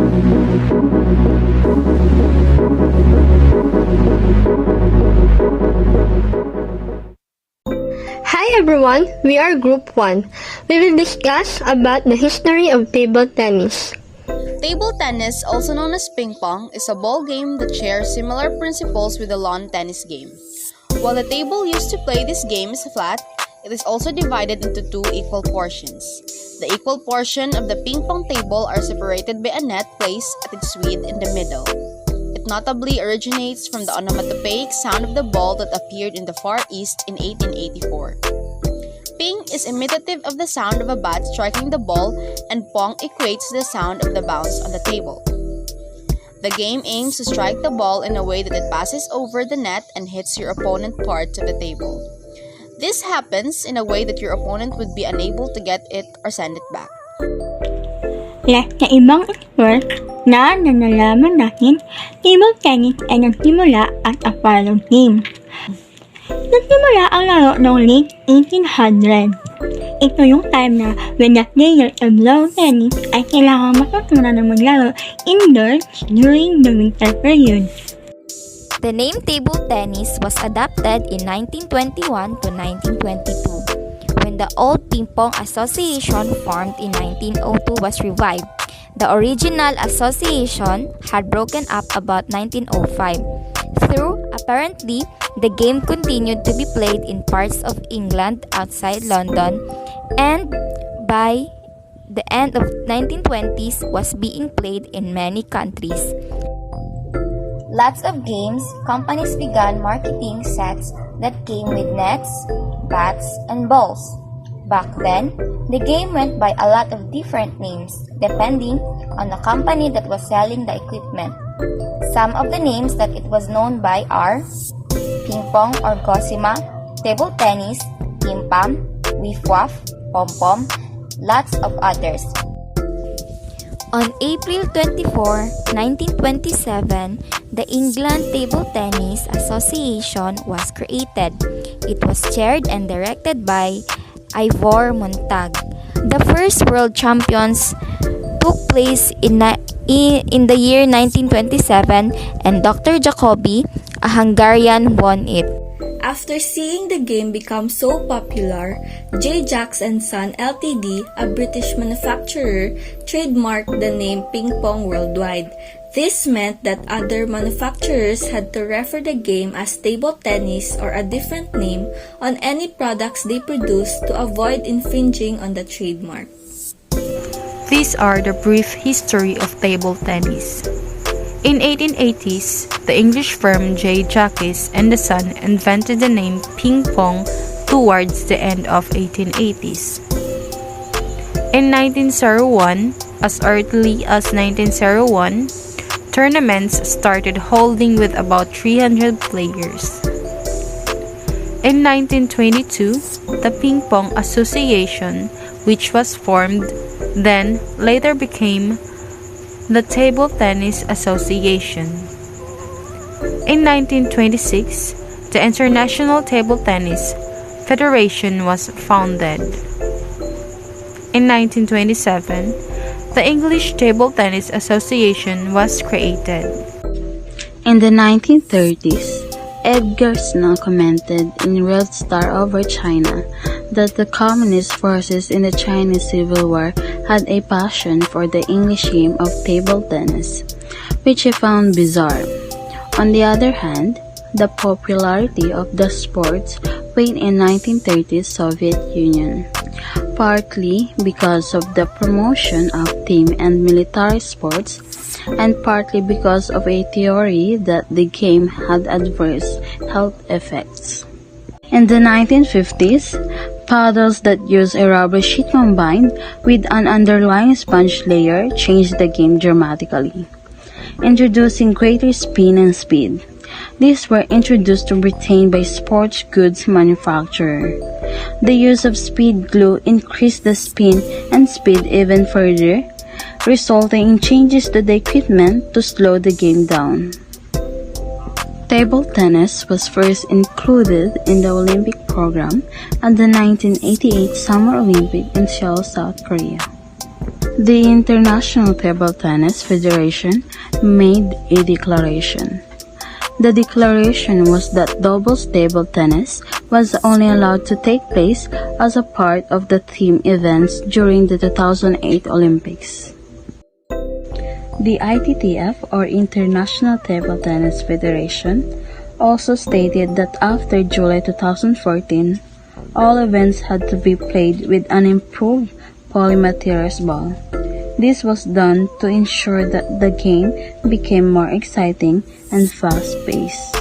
Hi everyone, we are Group 1. We will discuss about the history of table tennis. Table tennis, also known as ping pong, is a ball game that shares similar principles with the lawn tennis game. While the table used to play this game is flat, it is also divided into two equal portions. The equal portion of the ping pong table are separated by a net placed at its width in the middle. It notably originates from the onomatopoeic sound of the ball that appeared in the Far East in 1884. Ping is imitative of the sound of a bat striking the ball, and pong equates to the sound of the bounce on the table. The game aims to strike the ball in a way that it passes over the net and hits your opponent part of the table. This happens in a way that your opponent would be unable to get it or send it back. Lahat na ibang sport na nalaman natin, table tennis ay nagsimula at a parlor game. Nagsimula ang laro noong late 1800. Ito yung time na when the players of lawn tennis ay kailangang matutunan na maglaro indoors during the winter period. The name table tennis was adopted in 1921 to 1922 when the old Ping Pong Association formed in 1902 was revived. The original association had broken up about 1905. Through, apparently, the game continued to be played in parts of England outside London, and by the end of 1920s was being played in many countries. Lots of games, companies began marketing sets that came with nets, bats, and balls. Back then, the game went by a lot of different names depending on the company that was selling the equipment. Some of the names that it was known by are ping pong or gosima, table tennis, pim-pam, wiff-waff, pom-pom, lots of others. On April 24, 1927, the England Table Tennis Association was created. It was chaired and directed by Ivor Montag. The first World Champions took place in the year 1927, and Dr. Jacobi, a Hungarian, won it. After seeing the game become so popular, J. Jacks & Son Ltd., a British manufacturer, trademarked the name Ping Pong worldwide. This meant that other manufacturers had to refer the game as table tennis or a different name on any products they produced to avoid infringing on the trademark. These are the brief history of table tennis. In 1880s, the English firm J. Jacques and Son invented the name ping pong towards the end of 1880s. In 1901, as early as 1901, tournaments started holding with about 300 players. In 1922, the Ping Pong Association, which was formed, then later became the Table Tennis Association. In 1926, the International Table Tennis Federation was founded. In 1927, the English Table Tennis Association was created. In the 1930s, Edgar Snell commented in Red Star over China that the communist forces in the Chinese Civil War had a passion for the English game of table tennis, which he found bizarre. On the other hand, the popularity of the sports waned in 1930s Soviet Union, partly because of the promotion of team and military sports, and partly because of a theory that the game had adverse health effects. In the 1950s, paddles that use a rubber sheet combined with an underlying sponge layer changed the game dramatically, introducing greater spin and speed. These were introduced to Britain by sports goods manufacturer. The use of speed glue increased the spin and speed even further, resulting in changes to the equipment to slow the game down. Table tennis was first included in the Olympic program at the 1988 Summer Olympics in Seoul, South Korea. The International Table Tennis Federation made a declaration. The declaration was that doubles table tennis was only allowed to take place as a part of the team events during the 2008 Olympics. The ITTF, or International Table Tennis Federation, also stated that after July 2014, all events had to be played with an improved polymaterials ball. This was done to ensure that the game became more exciting and fast-paced.